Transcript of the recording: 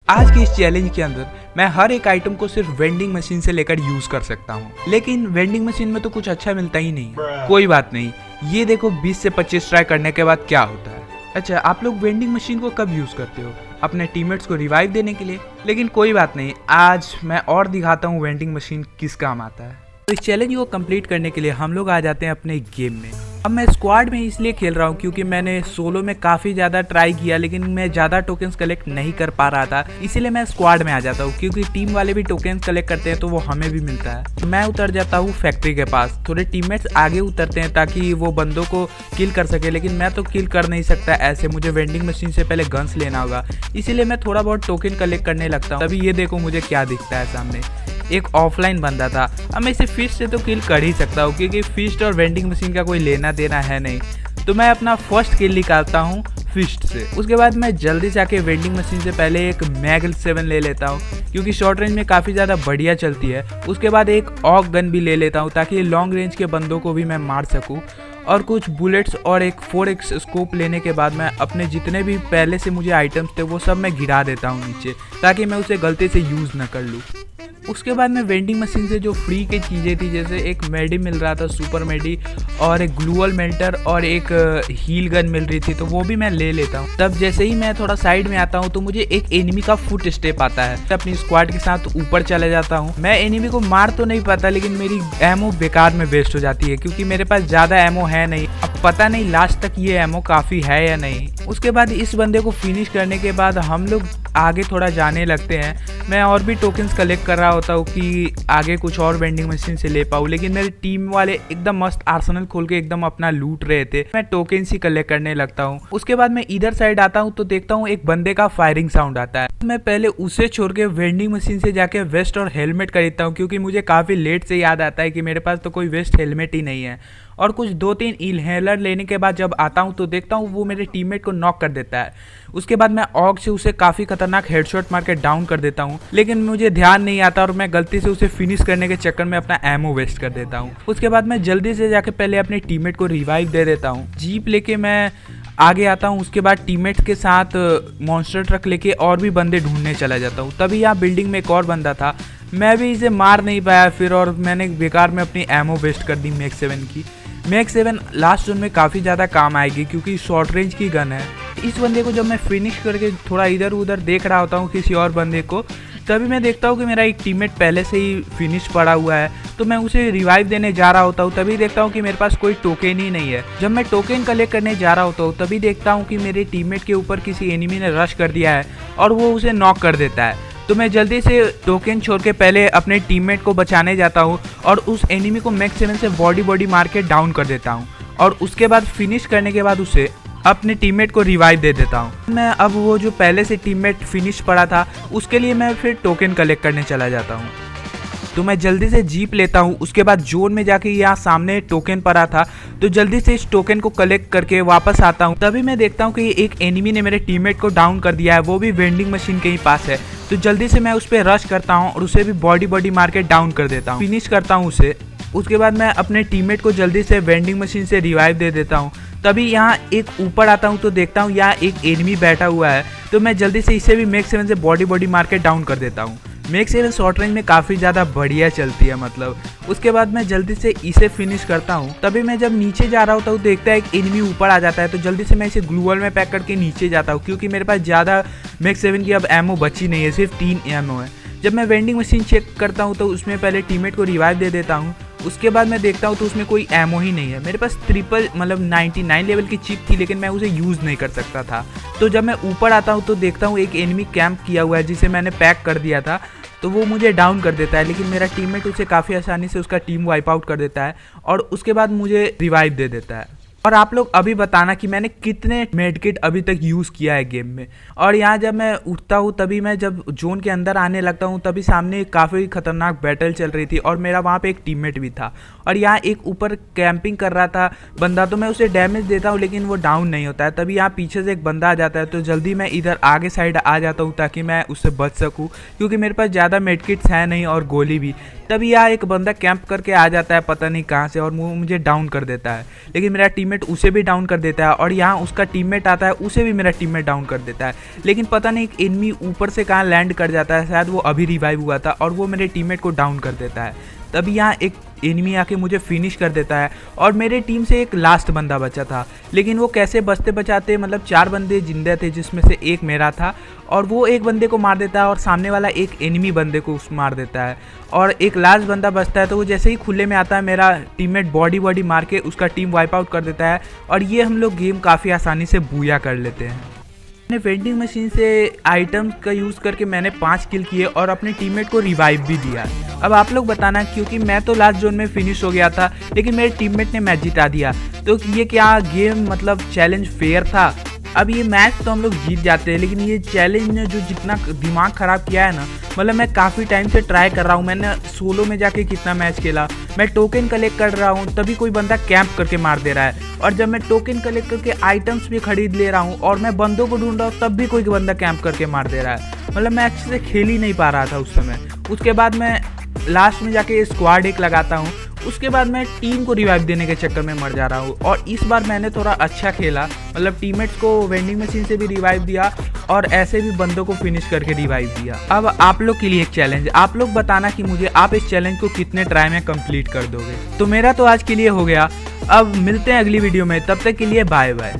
आज के इस चैलेंज के अंदर मैं हर एक आइटम को सिर्फ वेंडिंग मशीन से लेकर यूज कर सकता हूँ, लेकिन वेंडिंग मशीन में तो कुछ अच्छा मिलता ही नहीं है। कोई बात नहीं, ये देखो 20 से 25 ट्राई करने के बाद क्या होता है। अच्छा, आप लोग वेंडिंग मशीन को कब यूज करते हो? अपने टीममेट्स को रिवाइव देने के लिए? लेकिन कोई बात नहीं, आज मैं और दिखाता हूँ वेंडिंग मशीन किस काम आता है। तो इस चैलेंज को कंप्लीट करने के लिए हम लोग आ जाते हैं अपने गेम में। अब मैं स्क्वाड में इसलिए खेल रहा हूँ क्योंकि मैंने सोलो में काफ़ी ज़्यादा ट्राई किया, लेकिन मैं ज़्यादा टोकन्स कलेक्ट नहीं कर पा रहा था, इसीलिए मैं स्क्वाड में आ जाता हूँ क्योंकि टीम वाले भी टोकन्स कलेक्ट करते हैं तो वो हमें भी मिलता है। मैं उतर जाता हूँ फैक्ट्री के पास, थोड़े टीममेट्स आगे उतरते हैं ताकि वो बंदों को किल कर सके, लेकिन मैं तो किल कर नहीं सकता ऐसे, मुझे वेंडिंग मशीन से पहले गन्स लेना होगा, इसीलिए मैं थोड़ा बहुत टोकन कलेक्ट करने लगता हूँ। तभी ये देखो मुझे क्या दिखता है सामने, एक ऑफलाइन बंदा था। अब मैं इसे फिस्ट से तो किल कर ही सकता हूँ क्योंकि फिस्ट और वेंडिंग मशीन का कोई लेना देना है नहीं, तो मैं अपना फर्स्ट किल निकालता हूँ फिस्ट से। उसके बाद मैं जल्दी से आके वेंडिंग मशीन से पहले एक मैग 7 ले लेता हूँ क्योंकि शॉर्ट रेंज में काफ़ी ज़्यादा बढ़िया चलती है। उसके बाद एक ऑग गन भी ले लेता हूँ ताकि लॉन्ग रेंज के बंदों को भी मैं मार सकूँ, और कुछ बुलेट्स और एक 4x स्कोप लेने के बाद मैं अपने जितने भी पहले से मुझे आइटम्स थे वो सब मैं गिरा देता हूँ नीचे ताकि मैं उसे गलती से यूज़ न कर लूँ। उसके बाद मैं वेंडिंग मशीन से जो फ्री की चीज़ें थी, जैसे एक मेडी मिल रहा था, सुपर मेडी, और एक ग्लूअल मेल्टर और एक हील गन मिल रही थी, तो वो भी मैं ले लेता हूँ। तब जैसे ही मैं थोड़ा साइड में आता हूँ तो मुझे एक एनिमी का फुट स्टेप आता है। अपनी स्क्वाड के साथ ऊपर चले जाता हूँ। मैं एनिमी को मार तो नहीं पाता, लेकिन मेरी एमओ बेकार में वेस्ट हो जाती है क्योंकि मेरे पास ज़्यादा एमओ है नहीं। अब पता नहीं लास्ट तक ये एमओ काफ़ी है या नहीं। उसके बाद इस बंदे को फिनिश करने के बाद हम लोग आगे थोड़ा जाने लगते हैं। मैं और भी टोकन्स कलेक्ट कर रहा होता हूँ कि आगे कुछ और वेंडिंग मशीन से ले पाऊँ, लेकिन मेरी टीम वाले एकदम मस्त आर्सेनल खोल के एकदम अपना लूट रहे थे। मैं टोकन्स ही कलेक्ट करने लगता हूँ। उसके बाद मैं इधर साइड आता हूँ तो देखता हूँ एक बंदे का फायरिंग साउंड आता है। मैं पहले उसे छोड़ के वेंडिंग मशीन से जाके वेस्ट और हेलमेट खरीदता हूँ क्योंकि मुझे काफ़ी लेट से याद आता है कि मेरे पास तो कोई वेस्ट हेलमेट ही नहीं है। और कुछ 2-3 इनहेलर लेने के बाद जब आता हूँ तो देखता हूँ वो मेरे टीममेट को नॉक कर देता है। उसके बाद मैं ऑग से उसे काफ़ी खतरनाक हेडशॉट मार के डाउन कर देता हूँ, लेकिन मुझे ध्यान नहीं आता और मैं गलती से उसे फिनिश करने के चक्कर में अपना एमओ वेस्ट कर देता हूँ। उसके बाद मैं जल्दी से जाके पहले अपने टीममेट को रिवाइव दे देता हूँ। जीप लेके मैं आगे आता हूँ। उसके बाद टीममेट के साथ मॉन्स्टर ट्रक लेके और भी बंदे ढूंढने चला जाता हूँ। तभी यहाँ बिल्डिंग में एक और बंदा था, मैं भी इसे मार नहीं पाया फिर, और मैंने बेकार में अपनी एमओ वेस्ट कर दी मैग 7 की। मैग 7 लास्ट जोन में काफ़ी ज़्यादा काम आएगी क्योंकि शॉर्ट रेंज की गन है। इस बंदे को जब मैं फिनिश करके थोड़ा इधर उधर देख रहा होता हूँ किसी और बंदे को, तभी मैं देखता हूँ कि मेरा एक टीममेट पहले से ही फिनिश पड़ा हुआ है, तो मैं उसे रिवाइव देने जा रहा होता हूँ। तभी देखता हूँ कि मेरे पास कोई टोकन ही नहीं है। जब मैं टोकन कलेक्ट करने जा रहा होता हूँ तभी देखता हूँ कि मेरे टीममेट के ऊपर किसी एनिमी ने रश कर दिया है और वो उसे नॉक कर देता है। तो मैं जल्दी से टोकन छोड़ के पहले अपने टीममेट को बचाने जाता हूँ और उस एनिमी को मैग 7 से बॉडी मार के डाउन कर देता हूँ, और उसके बाद फिनिश करने के बाद उसे अपने टीममेट को रिवाइव दे देता हूँ। मैं अब वो जो पहले से टीममेट फिनिश पड़ा था उसके लिए मैं फिर टोकन कलेक्ट करने चला जाता हूँ। तो मैं जल्दी से जीप लेता हूँ। उसके बाद जोन में जाके यहाँ सामने टोकन पड़ा था तो जल्दी से इस टोकन को कलेक्ट करके वापस आता हूँ। तभी मैं देखता हूँ कि एक एनिमी ने मेरे टीममेट को डाउन कर दिया है, वो भी वेंडिंग मशीन के ही पास है। तो जल्दी से मैं उस पर रश करता हूँ और उसे भी बॉडी मार के डाउन कर देता हूँ, फिनिश करता हूँ उसे। उसके बाद मैं अपने टीममेट को जल्दी से वेंडिंग मशीन से रिवाइव दे देता हूँ। तभी यहाँ एक ऊपर आता हूँ तो देखता हूँ यहाँ एक एनिमी बैठा हुआ है, तो मैं जल्दी से इसे भी मैग 7 से बॉडी मार के डाउन कर देता हूँ। मैग 7 शॉर्ट रेंज में काफ़ी ज़्यादा बढ़िया चलती है मतलब। उसके बाद मैं जल्दी से इसे फिनिश करता हूँ। तभी मैं जब नीचे जा रहा होता हूँ देखता है एक एनिमी ऊपर आ जाता है, तो जल्दी से मैं इसे ग्लूअल में पैक करके नीचे जाता हूँ क्योंकि मेरे पास ज़्यादा मैग 7 की अब एमओ बची नहीं है, सिर्फ 3 एमओ है। जब मैं वेंडिंग मशीन चेक करता हूँ तो उसमें पहले टीममेट को रिवाइव दे देता हूँ। उसके बाद मैं देखता हूँ तो उसमें कोई एमओ ही नहीं है। मेरे पास ट्रिपल मतलब 99 लेवल की चिप थी, लेकिन मैं उसे यूज़ नहीं कर सकता था। तो जब मैं ऊपर आता हूँ तो देखता हूँ एक एनिमी कैंप किया हुआ है जिसे मैंने पैक कर दिया था, तो वो मुझे डाउन कर देता है, लेकिन मेरा टीममेट उसे काफ़ी आसानी से उसका टीम वाइप आउट कर देता है और उसके बाद मुझे रिवाइव दे देता है। और आप लोग अभी बताना कि मैंने कितने मेडकिट अभी तक यूज़ किया है गेम में। और यहाँ जब मैं उठता हूँ तभी मैं जब जोन के अंदर आने लगता हूँ तभी सामने काफ़ी खतरनाक बैटल चल रही थी और मेरा वहाँ पे एक टीममेट भी था, और यहाँ एक ऊपर कैंपिंग कर रहा था बंदा, तो मैं उसे डैमेज देता हूँ लेकिन वो डाउन नहीं होता है। तभी यहाँ पीछे से एक बंदा आ जाता है, तो जल्दी मैं इधर आगे साइड आ जाता हूँ ताकि मैं उससे बच सकूँ क्योंकि मेरे पास ज़्यादा मेडकिट्स हैं नहीं और गोली भी। तभी यहाँ एक बंदा कैंप करके आ जाता है पता नहीं कहाँ से, और वो मुझे डाउन कर देता है, लेकिन मेरा टीममेट टीममेट उसे भी डाउन कर देता है और यहाँ उसका टीममेट आता है, उसे भी मेरा टीममेट डाउन कर देता है। लेकिन पता नहीं एक एनिमी ऊपर से कहाँ लैंड कर जाता है, शायद वो अभी रिवाइव हुआ था और वो मेरे टीममेट को डाउन कर देता है। तभी यहाँ एक एनिमी आके मुझे फिनिश कर देता है और मेरे टीम से एक लास्ट बंदा बचा था। लेकिन वो कैसे बचते बचाते, मतलब 4 बंदे जिंदा थे जिसमें से एक मेरा था, और वो एक बंदे को मार देता है और सामने वाला एक एनिमी बंदे को मार देता है और एक लास्ट बंदा बचता है। तो वो जैसे ही खुले में आता है, मेरा टीममेट बॉडी मार के उसका टीम वाइप आउट कर देता है और ये हम लोग गेम काफ़ी आसानी से बूया कर लेते हैं। मैंने वेंडिंग मशीन से आइटम्स का यूज़ करके मैंने 5 किल किए और अपने टीममेट को रिवाइव भी दिया। अब आप लोग बताना, क्योंकि मैं तो लास्ट जोन में फिनिश हो गया था लेकिन मेरे टीममेट ने मैच जिता दिया, तो ये क्या गेम मतलब चैलेंज फेयर था? अब ये मैच तो हम लोग जीत जाते हैं, लेकिन ये चैलेंज ने जो जितना दिमाग ख़राब किया है ना, मतलब मैं काफ़ी टाइम से ट्राई कर रहा हूँ। मैंने सोलो में जाके कितना मैच खेला, मैं टोकन कलेक्ट कर रहा हूँ तभी कोई बंदा कैंप करके मार दे रहा है, और जब मैं टोकन कलेक्ट करके आइटम्स भी खरीद ले रहा हूँ और मैं बंदों को ढूंढ रहा हूँ तब भी कोई बंदा कैंप करके मार दे रहा है। मतलब मैं अच्छे से खेल ही नहीं पा रहा था उस समय। उसके बाद मैं लास्ट में जाके स्क्वाड एक लगाता हूँ, उसके बाद मैं टीम को रिवाइव देने के चक्कर में मर जा रहा हूँ। और इस बार मैंने थोड़ा अच्छा खेला, मतलब टीममेट्स को वेंडिंग मशीन से भी रिवाइव दिया और ऐसे भी बंदों को फिनिश करके रिवाइव दिया। अब आप लोग के लिए एक चैलेंज, आप लोग बताना कि मुझे आप इस चैलेंज को कितने ट्राई में कंप्लीट कर दोगे। तो मेरा तो आज के लिए हो गया, अब मिलते हैं अगली वीडियो में, तब तक के लिए बाय बाय।